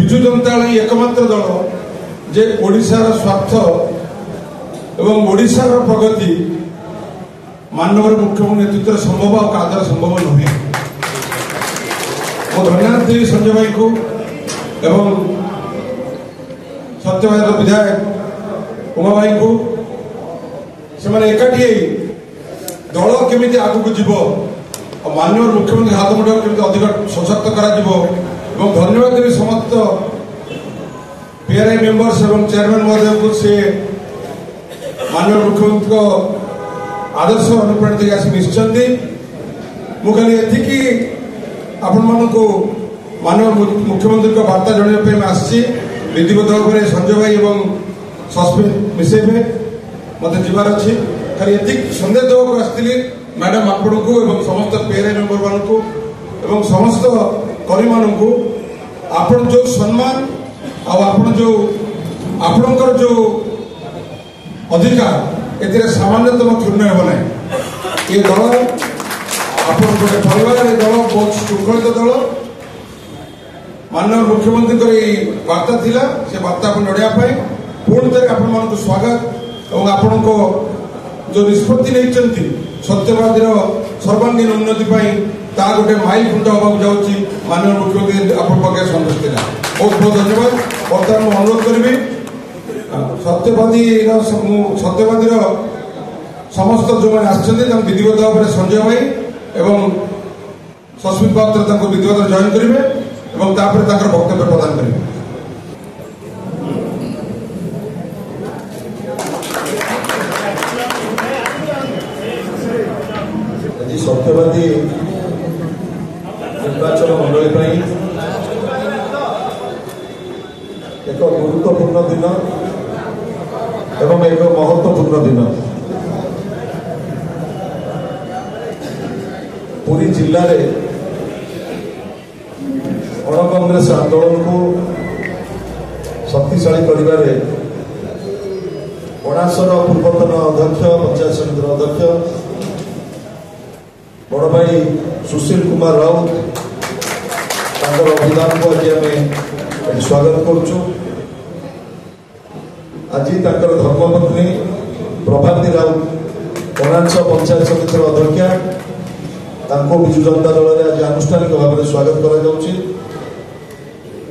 विजु जनता दल एकमात्र दल जे ओडिशार स्वार्थ एवं ओडिशार प्रगति माननीय मुख्यमंत्री नेतृत्व संभव और कादर संभव नुहे। मो धन्यवाद देवी संजय भाई को एवं सत्यवादी विधायक उमा भाई को से एकाठी दल केमी आगू को जीव और माननीय मुख्यमंत्री हाथ मुठा केमी अधिक सशक्त करा धन्यवाद देवी समस्त पीआरआई मेंबर्स एवं चेयरमैन महोदय को से माननीय मुख्यमंत्री आदर्श अनुप्राणित आसी मिशिंट मुझे एति आपण मानक माननीय मुख्यमंत्री वार्ता जनवाई आसी विधिवत भाव में संजय भाई और सस्पेंस मिसेबे मत जीवार अच्छी खाली ये सन्देश देवाक आसती मैडम आपण को समस्त पीआरआई मेंबर मान को समस्त कर्मी मान को आपण जो सम्मान आपण जो आपणकर जो अधिकार ए सामान्यतम क्षुण्ण हो ना ये दल आप परिवार दल बहुत श्रृंखलित दल माननीय मुख्यमंत्री वार्ता थिला से वार्ता को लड़ाई पुणी थे आपण स्वागत और आपण को जो निष्पत्ति नहीं सत्यवादी सर्वांगीन उन्नति ता गोटे माइल खुंट हाँ जाऊँगी माननीय मुख्यमंत्री आप संतुष्टि बहुत बहुत धन्यवाद। बर्तमान मुझे अनुरोध करी सत्यवादी समस्त जो मैंने आसछन्ति विधिवत भाव में संजय भाई एवं सस्मित पात्र विधिवत जॉइन करेंगे वक्तव्य प्रदान करेंगे। सत्यवादी निर्वाचन मंडली एक गुरुत्वपूर्ण दिन एवं एक महत्वपूर्ण दिन पुरी जिले में गण कांग्रेस आंदोलन को शक्तिशाली करिबारे अणासर पूर्वतन अध्यक्ष पंचायत समिति अध्यक्ष बड़ भाई सुशील कुमार राउत अभियान को आज स्वागत करुचु। आज धर्मपत्नी प्रभाती राउत कणांश पंचायत समिति अध्यक्षा विजु जनता दल में आज आनुष्ठानिक भाव में स्वागत करा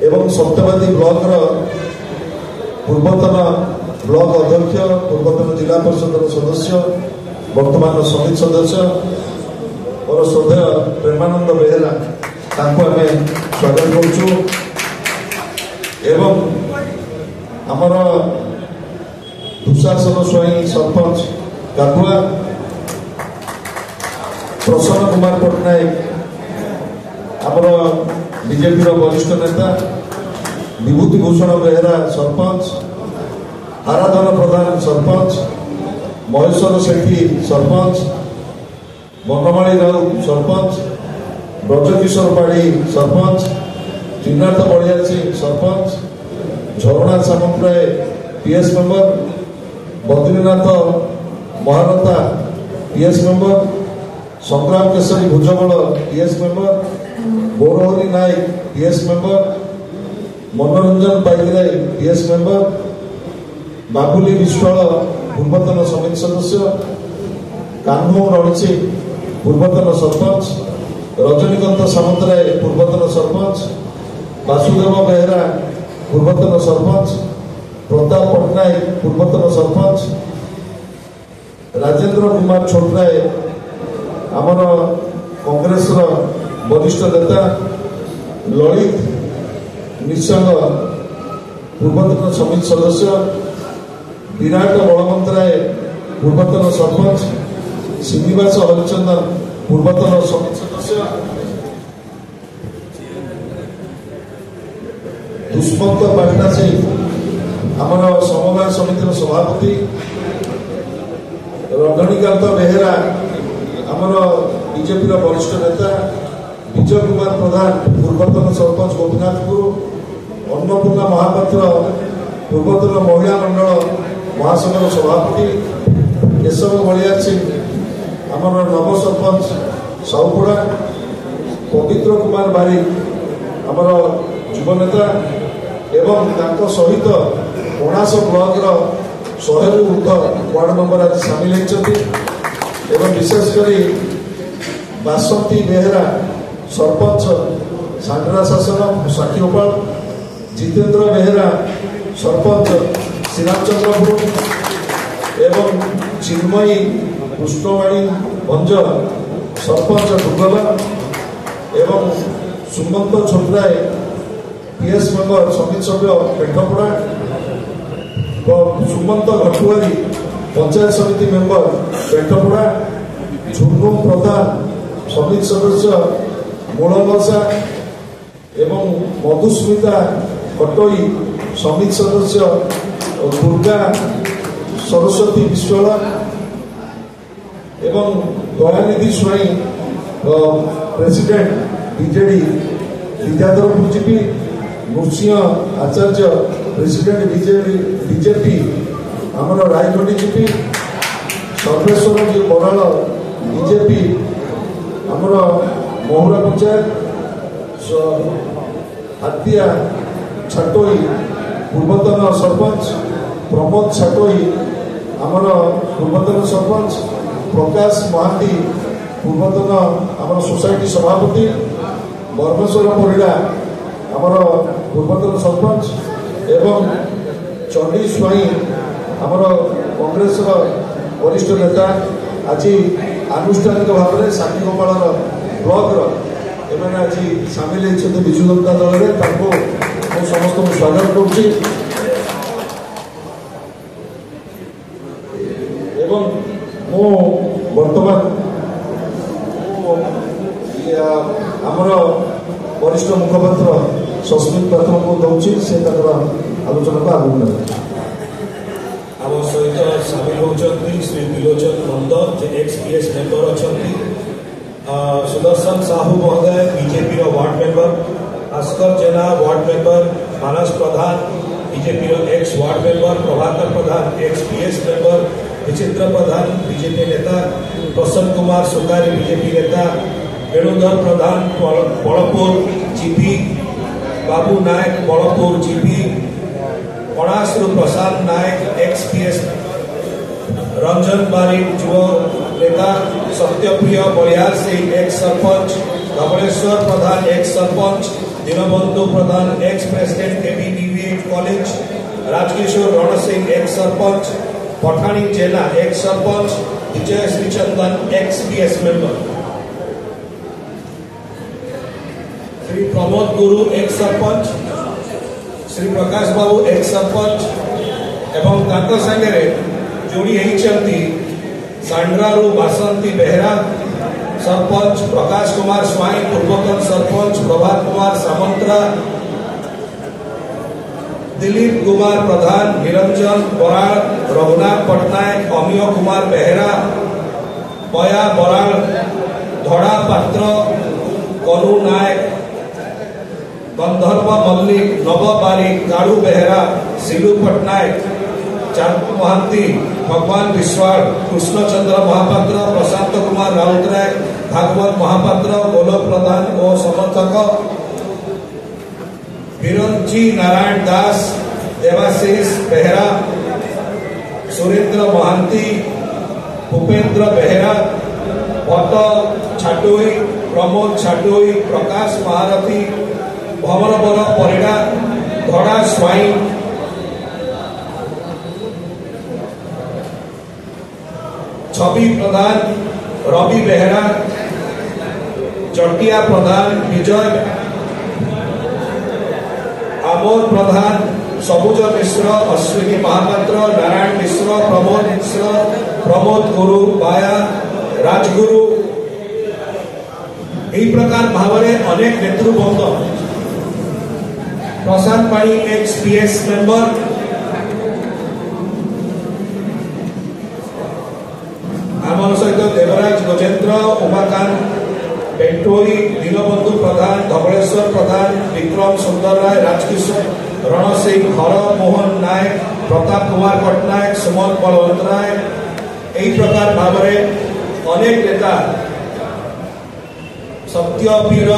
एवं सत्यवादी ब्लॉक पूर्वतन ब्लॉक अध्यक्ष पूर्वतन जिला परिषद सदस्य वर्तमान समिति सदस्य और श्रद्धेय प्रेमानंद बेहेरा आम स्वागत करुचु एवं आमर दुशासन स्वाई सरपंच गाधुआ प्रसन्न कुमार पट्टनायक आमर बीजेपी वरिष्ठ नेता विभूति भूषण बेहेरा सरपंच आराधना प्रधान सरपंच महेश्वर सेठी sarpanch Banmali Raut sarpanch Brajakishore Padhi sarpanch Trinath Baliachi sarpanch Jharana Samantaray PS member Badrinath Maharata PS member Sangram Keshari Bhujabal PS member Gourahari Nayak PS member Manoranjan Paigaray PS member Babuli Biswal पूर्वतन समिति सदस्य कान्हू रणची पूर्वतन सरपंच रजनीकांत सामंतराय पूर्वतन सरपंच वासुदेव बेहेरा पूर्वतन सरपंच प्रताप पट्टनायक पूर्वतन सरपंच राजेंद्र कुमार छोटराय आमर कांग्रेस वरिष्ठ नेता ललित निशंग पूर्वतन समिति सदस्य विराट बलवंतराय पूर्वतन सरपंच श्रीनिवास हरिचंदन पूर्वतन समिति सदस्य दुष्मंत पाटनासी आमर समवाय समितिर सभापति रजनीकांत बेहेरा आमर बीजेपी वरिष्ठ नेता विजय कुमार प्रधान पूर्वतन सरपंच गोपीनाथपुर अन्नपूर्णा महापात्र पूर्वतन महिला मंडल महासंघर सभापति केशव बलियार सिंह आमर नव सरपंच साउपड़ा पवित्र कुमार बारिक आमर युव नेता ଏବଂ ତାଙ୍କ ସହିତ 19 ବ୍ଲକର 100ରୁ ଉର୍ଦ୍ଧ୍ୱ ୱାର୍ଡ ମେମ୍ବର ଆଜି ସାମିଲ ହୋଇଛନ୍ତି ଏବଂ ବିଶେଷ କରି ବାସନ୍ତୀ ବେହେରା ସରପଞ୍ଚ ସାଣ୍ଡରା ଶାସନ ସାକ୍ଷୀଗୋପାଳ, ଜିତେନ୍ଦ୍ର ବେହେରା ସରପଞ୍ଚ ଶ୍ରୀରାମଚନ୍ଦ୍ରପୁର ଏବଂ ଚିନ୍ମୟୀ କୃଷ୍ଣବାଣୀ ଭଞ୍ଜ ସରପଞ୍ଚ ଢୁଙ୍ଗଲା ଏବଂ ସୁମନ୍ତ ଛୋଟରାୟ PS ମେମ୍ବର ସମିତି ସଭ୍ୟ ପେଣ୍ଠପଡ଼ା, ସୁମନ୍ତ ଘଟୁଆରୀ ପଞ୍ଚାୟତ ସମିତି ମେମ୍ବର ପେଣ୍ଠପଡ଼ା, ଝୁନୁ ପ୍ରଧାନ ସମିତି ସଦସ୍ୟ ମୂଳବସା ଏବଂ ମଧୁସ୍ମିତା କଟୋଇ ସମିତି ସଦସ୍ୟ ଦୁର୍ଗା ସରସ୍ୱତୀ ବିଶ୍ୱାଳ ଏବଂ Dayanidhi Swain president BJD Bidyadharpur GP, Nrusingha Acharya president BJP ଆମର ରାୟଗଣ୍ଡି ଜିପି, ସର୍ବେଶ୍ୱର ବରାଳ BJP ଆମର ମହୁରା ପଞ୍ଚାୟତ, ହାତିଆ ଛାଟୋଇ ପୂର୍ବତନ ସରପଞ୍ଚ, ପ୍ରମୋଦ ଛାଟୋଇ ଆମର ପୂର୍ବତନ ସରପଞ୍ଚ, ପ୍ରକାଶ ମହାନ୍ତି ପୂର୍ବତନ ଆମର ସୋସାଇଟି ସଭାପତି, ବର୍ମେଶ୍ୱର ପରିଡ଼ା ଆମର ପୂର୍ବତନ ସରପଞ୍ଚ ଏବଂ ଚଣ୍ଡୀ ସ୍ୱାଇଁ ଆମର କଂଗ୍ରେସର ବରିଷ୍ଠ ନେତା ଆଜି ଆନୁଷ୍ଠାନିକ ଭାବରେ ସାକ୍ଷୀଗୋପାଳର ବ୍ଲକର ଏମାନେ ଆଜି ସାମିଲ ହୋଇଛନ୍ତି ବିଜୁ ଜନତା ଦଳରେ। ତାଙ୍କୁ ମୁଁ ସମସ୍ତଙ୍କୁ ସ୍ୱାଗତ କରୁଛି ଏବଂ ମୁଁ ବର୍ତ୍ତମାନ ଆମର ବରିଷ୍ଠ ମୁଖପାତ୍ର ସସ୍ମିତ ପାତ୍ରଙ୍କୁ ଦେଉଛି, ସେ ତାଙ୍କର ଆଲୋଚନାକୁ ଆଗକୁ ନେବେ। ଆମ ସହିତ ସାମିଲ ହେଉଛନ୍ତି ଶ୍ରୀ ବିଲୋଚନ ନନ୍ଦ, ଯେ XPS ମେମ୍ବର ଅଛନ୍ତି, ସୁଦର୍ଶନ ସାହୁ ମହୋଦୟ BJPର ward member, Bhaskar Jena ward member, Manas Pradhan BJPର ex ward member, Prabhakar Pradhan XPS member, Bichitra Pradhan BJP ନେତା, ପ୍ରସନ୍ନ କୁମାର ସୁକାରୀ BJP ନେତା, ବେଣୁଧର ପ୍ରଧାନ ବଳପୁର ଜିପି, ବାବୁ ନାୟକ ବଳପୁର ଜିପି, କଣାସରୁ ପ୍ରଶାନ୍ତ ନାୟକ XPS, ରଞ୍ଜନ ବାରିକ ଯୁବ ନେତା, Satyapriya Balihar Singh ex sarpanch, Dhabaleswar Pradhan ex sarpanch, Dinabandhu Pradhan ex president KBDVH college, Rajkishore Rana Singh ex sarpanch, Pathani Jena ex sarpanch, ବିଜୟ ଶ୍ରୀଚନ୍ଦନ XPS ମେମ୍ବର, श्री प्रमोद गुरु ex सरपंच, श्री प्रकाश बाबू ex सरपंच एवं तांको संगे जोड़ी होती सांड्रारू बासंती बेहरा सरपंच, प्रकाश कुमार स्वाई पूर्वतन सरपंच, प्रभात कुमार सामंतरा, दिलीप कुमार प्रधान, निरंजन बराड़, रघुनाथ पटनायक, अमिय कुमार बेहरा, बया बराड़, धड़ा पात्र, कनु नायक, गंधर्व मल्लिक, नव बारिक, काड़ू बेहरा, सिलू पटनायक, चांद महांती, भगवान विश्वाल, कृष्णचंद्र महापात्र, प्रशांत कुमार राउतराय, भागवत महापात्र, गोलक प्रधान और समर्थक, बिरंजी नारायण दास, देवाशीष बेहरा, सुरेंद्र महांती, भूपेंद्र बेहरा, भट्ट छाटोई, प्रमोद छाटोई, प्रकाश महारथी, भवनवर परिड़ा, धड़ा स्वाई, छवि प्रधान, रवि बेहरा, चटिया प्रधान, विजय, आमोद प्रधान, सबुज मिश्र, अश्विनी महापात्र, नारायण मिश्र, प्रमोद गुरु, बाया राजगुरु, यही प्रकार भाव में अनेक नेतृवृंद, प्रशांत पाणी XPS मेंबर, आम सहित देवराज गजेन्द्र, उमाकांत पेंटोई, दीनबंधु प्रधान, धवलेश्वर प्रधान, विक्रम सुंदर राय, राजकिशोर रण सिंह, हर मोहन नायक, प्रताप कुमार पटनायक, सुमन बलवंत राय, यही प्रकार भाव में अनेक नेता, सत्यवीर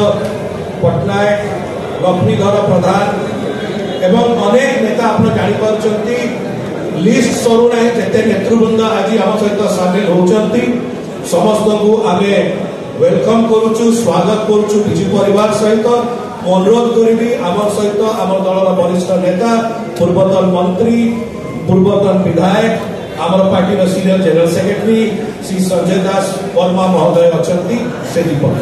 पटनायक, लक्ष्मीधर प्रधान एवं अनेक नेता आप जापार लिस्ट सरू ना जिते नेतृवृंद आज आम सहित सामिल होती समस्त को आम वेलकम करुचु स्वागत करुचु विजु परिवार सहित अनुरोध करी आम सहित आम दलर वरिष्ठ नेता पूर्वतन मंत्री पूर्वतन विधायक Aam party senior general secretary Shri Sanjay Das Verma महोदय अच्छा से दीपक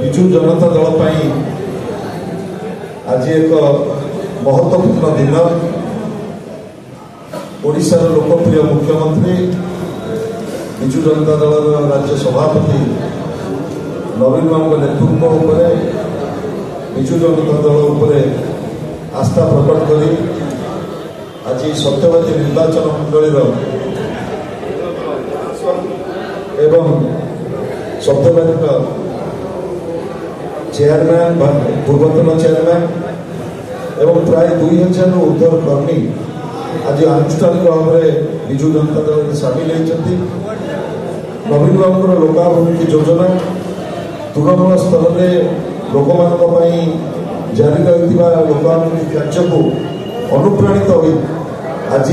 विजु जनता दल आज एक महत्वपूर्ण दिन ओडिशार लोकप्रिय मुख्यमंत्री विजु जनता दल राज्य सभापति नवीन बाबू नेतृत्व उपरे विजु जनता दल उपरे आस्था प्रकट करी आज सत्यवादी निर्वाचन मंडल एवं सत्यवादी चेयरमैन पूर्वतन चेयरमैन एवं प्राय 2000 ऊर्ध्वर कर्मी आज आनुष्ठानिक भाव में विजु जनता दल में सामिल होती नवीन बाबू लोकाभिमुखी योजना तृणमूल स्तर में लोक जारी रही लोकाभिमुखी कार्य को अनुप्राणित हो आज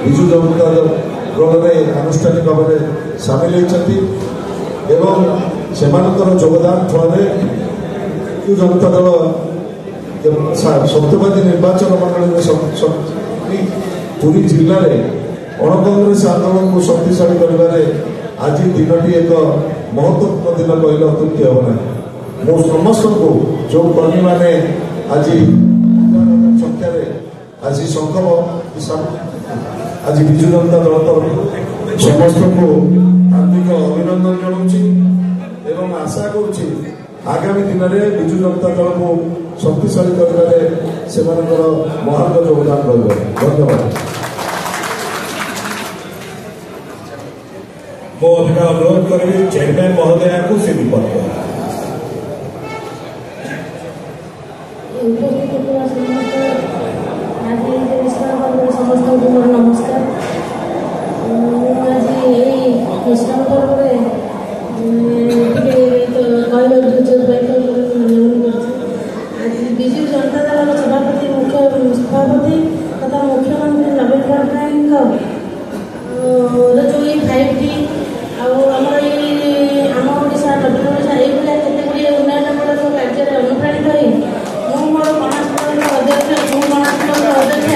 विजु जनता दल में आनुष्ठानिक भाव में सामिल होती योगदान फल विजु जनता दल सत्यवादी निर्वाचन मंडल पुरी जिले में अणकांग्रेस आंदोलन को शक्तिशाली कर आज दिनटी एक महत्वपूर्ण दिन कहले अत्युक्ति हम ना मो समस्त को जो कर्मी मैंने आज संख्यार आज संगम आज विजु जनता दल तरफ समस्त को हार्दिक अभिनंदन जनाऊँगी एवं आशा करुँची आगामी दिन में विजु जनता दल को शक्तिशाली कर महान योगदान रहा धन्यवाद मो अभिनय अनुरोध करी चेयरमैन महोदय को से दीपक समस्त नमस्कार आज विजु जनता दल सभापति सभापति तथा मुख्यमंत्री नवीन पट्टनायक जो ये 5T आमर ये आम ओडिशा नवीन ओडिशा ये केते गुड़िए उन्नयनमूलक कार्य अनुप्राणित हो मोर कणास ब्लॉक अध्यक्ष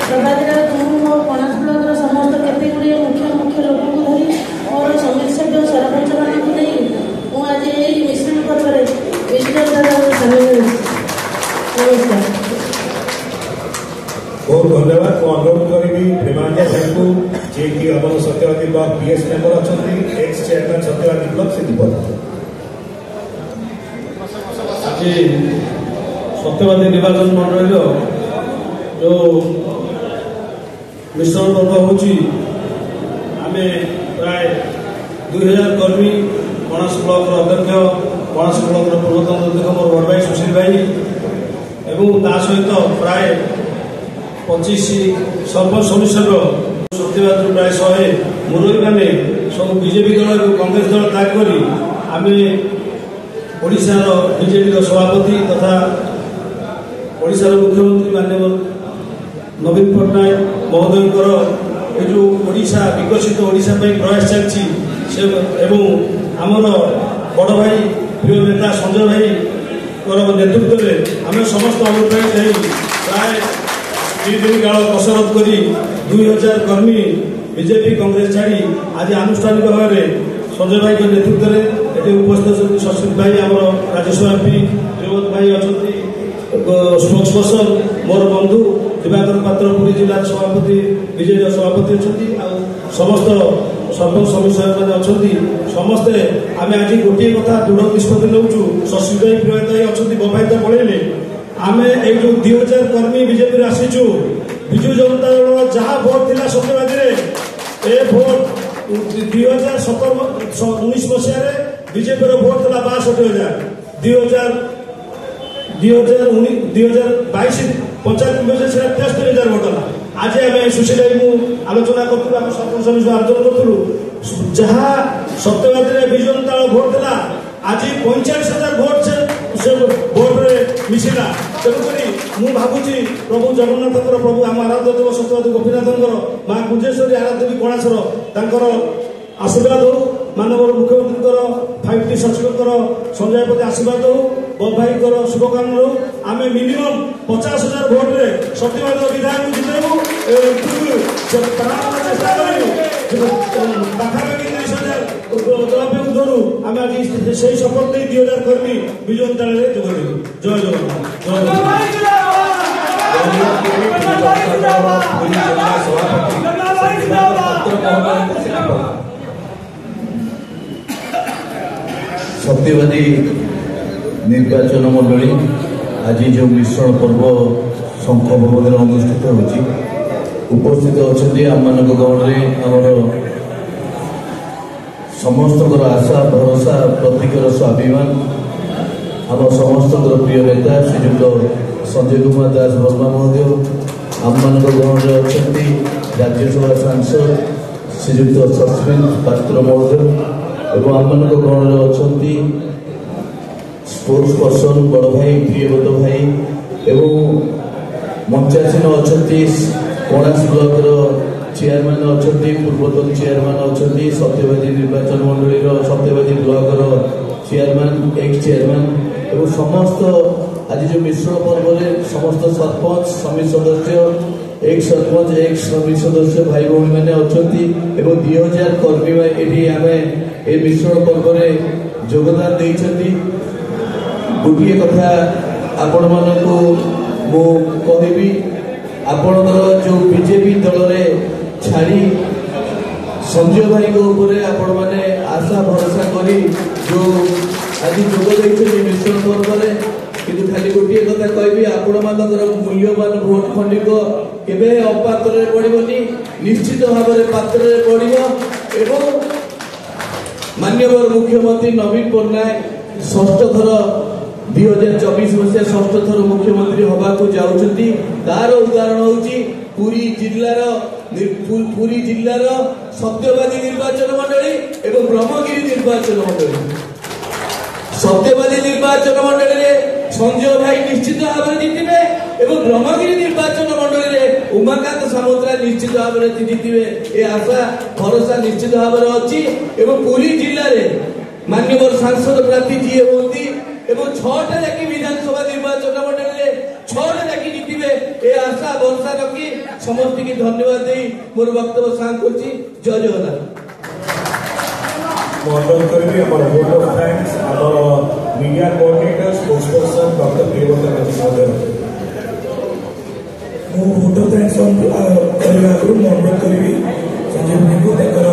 प्रभाती राउत मो कणास ब्लॉक समस्त केते गुड़िए मुख्य लोक को धरी मोर समस्या सरपंच मान को नहीं आज ये मिश्रण पर्व विजु जनता दल सामिल नमस्कार बहुत धन्यवाद मो अनुरोध करी प्रेमानंद भाई को जे कि आम सत्यवादी ब्लॉक पीएस मेंबर अच्छा एक्स चेयरमैन सत्यवादी ब्लॉक से दीपक आज सत्यवादी निर्वाचन मंडल जो मिश्रण पर्व होची आमे प्राय 2000 कर्मी कणास ब्लॉक अध्यक्ष कणास ब्लॉक पूर्वतन अध्यक्ष मोर बड़ भाई सुशील भाई एवं ता सहित प्राय 25 सरपंच सदस्य सत्यवाद प्राय 100 मुरई मैंने सब बीजेपी दल कांग्रेस दल त्याग कर आम ओडिशार बीजेपी सभापति तथा ओडिशार मुख्यमंत्री माननीय नवीन पट्टनायक महोदय ये जो ओडिशा विकसित ओडिशा प्रयास चलती एवं आमर बड़ भाई प्रिय नेता संजय भाई नेतृत्व में आम समस्त अनुप्राणित हो प्राय 3 दिन काल कसरत कर 2000 कर्मी बीजेपी कांग्रेस छाड़ी आज आनुष्ठानिक भाव में संजय भाई के नेतृत्व में ये उपस्थित शशित भाई आम राज्यसभा एमपी प्रियवत भाई अच्छा स्पोक्स पर्सन मोर बंधु दिवाकर पात्र पुरी जिला सभापति विजय सभापति अच्छा समस्त सरपंच सदस्य मैंने अच्छा समस्ते आम आज गोटे कथा दृढ़ निष्पत्ति नौचु शशित भाई प्रियवत भाई अच्छा बबायता पड़े आम ये जो 2000 कर्मी बीजेपी आसीचु विजु जनता दल जहाँ भोट थी सत्यवादी ए भोट 2019 मसीह बीजेपी भोट था 62,000 2022 पंचायत निर्वाचन 73,000 भोट है आज आम सुशील भाई आलोचना करूँ आम सरपंच आलोचना करूँ जहाँ सत्यवादी विजु जनता भोट था आज 45,000 भोट से भोट मिशिला तेणुकरी ମୁଁ ଭାବୁଛି ପ୍ରଭୁ ଜଗନ୍ନାଥଙ୍କର ପ୍ରଭୁ ଆମ ଆରାଧ୍ୟ ଦେବ ସତ୍ୟବାଦୀ ଗୋପୀନାଥଙ୍କର ମା କୁଞ୍ଜେଶ୍ୱରୀ ଆରାଧ୍ୟ ଦେବୀ କଣାସର ତାଙ୍କର आशीर्वाद हो मानवर मुख्यमंत्री 5T सचिवकर संजय पति आशीर्वाद हो बब भाई शुभकामना हो आम मिनिमम 50,000 भोट रे सत्यवाद विधायक जितेबू चेष्टा करूँ पाखापाखि 30,000 जवाब धरू आम आज से शपथ नहीं 2,000 कर्मी विजु जनता जोगदेबू जय जगन्नाथ सत्यवादी निर्वाचन मंडली आज जो मिश्रण पर्व शंख भवन अनुष्ठित होती उपस्थित अच्छा आम मान गण में आमर समस्त आशा भरोसा प्रतीकर स्वाभिमान आम समस्त प्रिय नेता श्रीजुक्त संजय कुमार दास वर्मा महोदय आम मान गण में अच्छा राज्यसभा सांसद श्रीजुक्त सस्मिन पात्र महोदय एवं आम मान गण में अच्छा स्पोर्ट्स पर्सन बड़ भाई प्रियव्रत भाई एवं मंचासीन अच्छा कणास ब्लॉक चेयरमैन अच्छा पूर्वतन चेयरमैन अच्छा सत्यवादी निर्वाचन मंडली सत्यवादी ब्लॉक चेयरमैन एक्स चेयरमैन एवं समस्त आज जो मिश्रण पर्व में समस्त सरपंच समिति सदस्य एक सरपंच एक समिति सदस्य भाई भौणी मैंने अच्छा 2,000 कर्मी ये आम ए मिश्रण पर्व में योगदान देती गोटे कथा आपण मानू मु कहबी आपणकर जो बीजेपी दल में छाड़ी संजय भाई आपण मैंने आशा भरोसा करी जो आज जोग मिश्रण पर्व में किंतु खाली गोटे कथा कहबी आपण मानकर मूल्यवान भोट खंडिक केबे अपात्र पड़ोनी निश्चित भाव में पात्र पड़ो माननीय मुख्यमंत्री नवीन पट्टनायक षष्ठ थर 2024 मसीहा षष्ठ थर मुख्यमंत्री हवा को जाउछंती तार उदाहरण होची पुरी जिल्लार सत्यवादी निर्वाचन मंडली एवं ब्रह्मगिरी निर्वाचन मंडली सत्यवादी निर्वाचन मंडली रे संजय भाई निश्चित भाव में जीतिबे एवं ब्रह्मगिरी निर्वाचन मंडली रे उमाकांत सामुद्रा निश्चित भाव में जीतिबे ए आशा भरोसा निश्चित भाव में अछि एवं पुरी जिल्ला रे माननीय सांसद प्रार्थी जी होती एवं 6टा जाकि विधानसभा निर्वाचन मंडली रे 6टा जाकि जीतिबे ए आशा भरोसा रखी समस्त की धन्यवाद दे मोर वक्तव्य शांत करछि जय जगन्नाथ अनुरोध करी हमारा वोट ऑफ थैंक्स हमारा media coordinator spokesperson doctor Priyavrat महोदय मो वोट ऑफ थैंक्स करला करू अनुरोध करी संजय भाई को देकर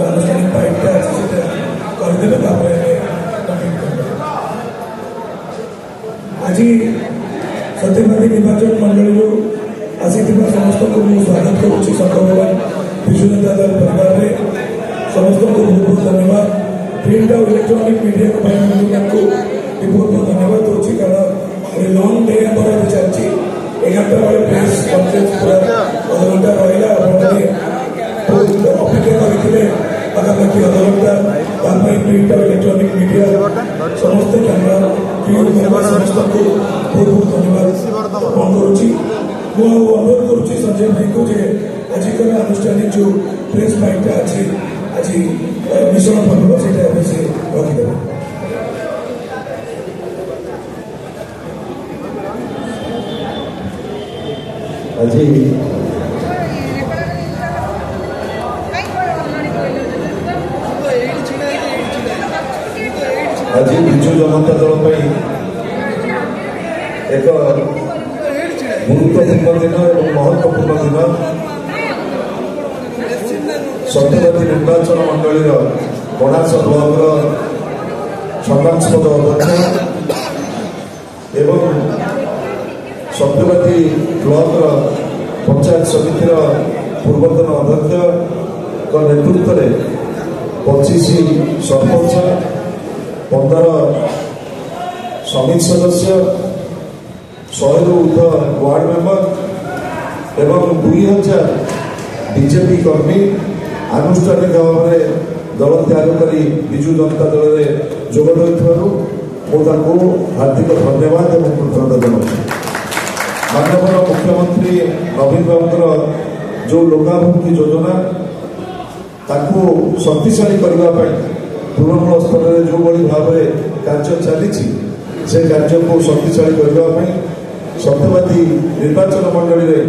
अनुष्ठानिक पाइटा से कर देबे तापर आज सत्यवादी निर्वाचन मंडली आसी समस्त को स्वागत करुच्ची संघ भवन विजु जनता दल परिवार में समस्त को बहुत बहुत धन्यवाद प्रिंट और इलेक्ट्रॉनिक मीडिया को बहुत बहुत धन्यवाद दूसरी कारण लंग डे पर चलती 11टा बेले प्रेस कॉन्फ्रेंस पूरा अध घंटा रहा अपेक्षा करते पाखापाखि अध घंटा प्रिंट और इलेक्ट्रॉनिक मीडिया समस्त कैमरा समस्त को बहुत बहुत धन्यवाद अर्पण करुच्ची अनुरोध करुच्ची संजय भाई को आज अनुष्ठानिक जो प्रेस माइटा अच्छी आज मिश्रण पर्व से रखिदे आज विजु जनता दल एक गुरुत्वपूर्ण दिन और महत्वपूर्ण दिन सत्यवादी निर्वाचन मंडली कणास ब्लॉक सम्मानस्पद अध्यक्ष एवं सत्यवादी ब्लॉक पंचायत समिति पूर्वतन अध्यक्ष नेतृत्व में 25 सरपंच 15 समिति सदस्य 100 रु ऊर्ध्व वार्ड मेंबर एवं 2000 बीजेपी कर्मी आनुष्ठानिक भाव में दल त्याग कर विजु जनता दल में जोग हार्दिक धन्यवाद और कृतज्ञता जनाऊँ। माननीय मुख्यमंत्री नवीन बाबूर जो लोकाभिमुखी योजना ताकू शक्तिशाली करने तृणमूल स्तर में जो भाव में कार्य चली से कार्य को शक्तिशाली करने सत्यवादी निर्वाचन मंडली में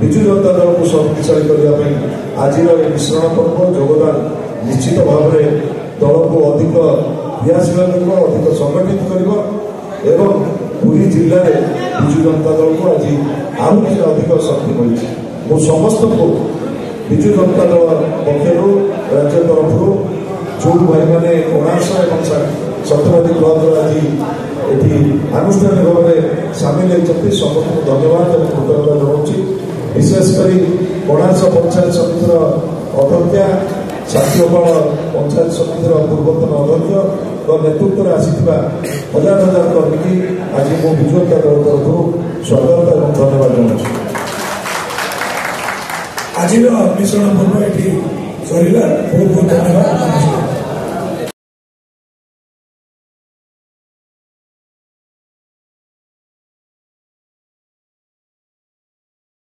विजु जनता दल को शक्तिशाली करने आज मिश्रण पर्व योगदान निश्चित भाव में दल को अधिक क्रियाशील अधिक संगठित कर पुरी जिले में विजु जनता दल को आज आहरी अधिक शक्ति मिली। मु समस्त को विजु जनता दल पक्षर राज्य तरफ जो भाई मैंने कोणार्क और सत्यवादी क्लब आज ये आनुष्ठानिक भाव में सामिल होती समस्त को धन्यवाद और कृतज्ञता जनाऊँ। विशेषकर कोणार्क पंचायत समितिर अध्यक्षा साथीपाल पंचायत समितिर पूर्वतन अध्यक्ष नेतृत्व में आसीथिबा हजार हजार कर्मी की आज मो विजु जनता दल तरफ स्वागत और धन्यवाद जनाऊँ। आज मिश्रण पर्व ये सरला बहुत बहुत धन्यवाद।